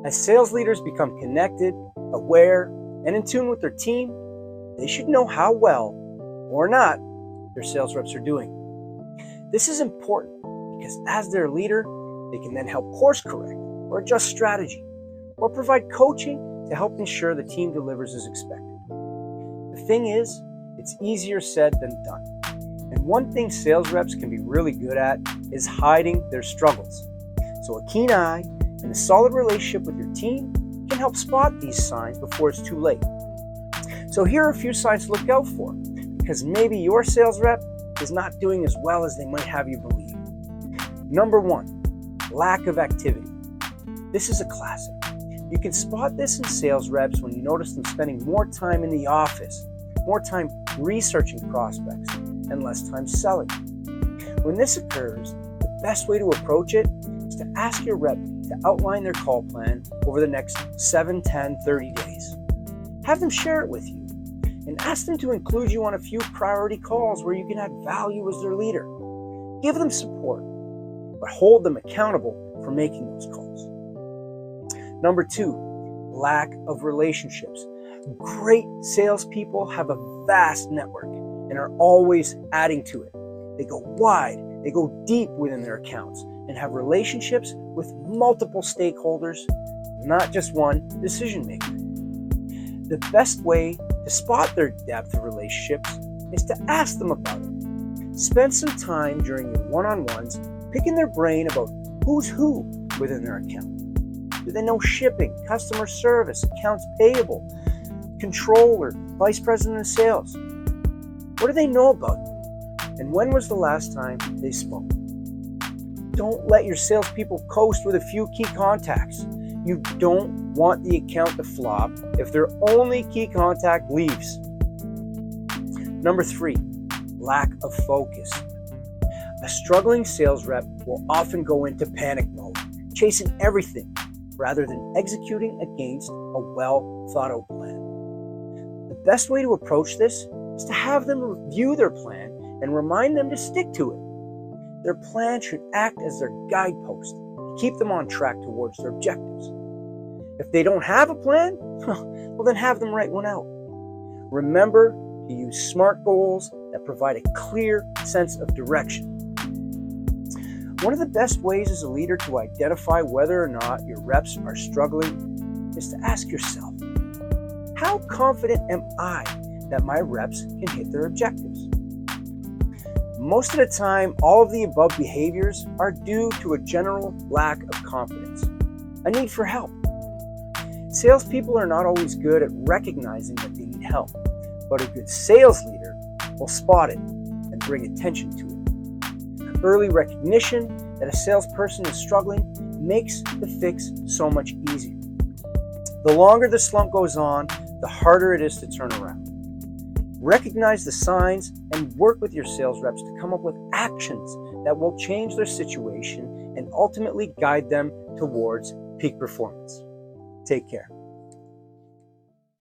As sales leaders become connected, aware, and in tune with their team, they should know how well or not their sales reps are doing. This is important because as their leader, they can then help course correct or adjust strategy or provide coaching to help ensure the team delivers as expected. The thing is, it's easier said than done. And one thing sales reps can be really good at is hiding their struggles. So a keen eye and a solid relationship with your team can help spot these signs before it's too late. So here are a few signs to look out for, because maybe your sales rep is not doing as well as they might have you believe. Number 1, lack of activity. This is a classic. You can spot this in sales reps when you notice them spending more time in the office, more time researching prospects, and less time selling. When this occurs, the best way to approach it is to ask your rep to outline their call plan over the next 7, 10, 30 days. Have them share it with you and ask them to include you on a few priority calls where you can add value as their leader. Give them support, but hold them accountable for making those calls. Number 2, lack of relationships. Great salespeople have a vast network and are always adding to it. They go wide, they go deep within their accounts and have relationships with multiple stakeholders, not just one decision maker. The best way to spot their depth of relationships is to ask them about it. Spend some time during your one-on-ones picking their brain about who's who within their account. Do they know shipping, customer service, accounts payable, controller, vice president of sales? What do they know about you? And when was the last time they spoke? Don't let your salespeople coast with a few key contacts. You don't want the account to flop if their only key contact leaves. Number 3, lack of focus. A struggling sales rep will often go into panic mode, chasing everything rather than executing against a well thought out plan. The best way to approach this is to have them review their plan and remind them to stick to it. Their plan should act as their guidepost to keep them on track towards their objectives. If they don't have a plan, well then have them write one out. Remember to use SMART goals that provide a clear sense of direction. One of the best ways as a leader to identify whether or not your reps are struggling is to ask yourself, how confident am I that my reps can hit their objectives? Most of the time, all of the above behaviors are due to a general lack of confidence, a need for help. Salespeople are not always good at recognizing that they need help, but a good sales leader will spot it and bring attention to it. Early recognition that a salesperson is struggling makes the fix so much easier. The longer the slump goes on, the harder it is to turn around. Recognize the signs and work with your sales reps to come up with actions that will change their situation and ultimately guide them towards peak performance. Take care.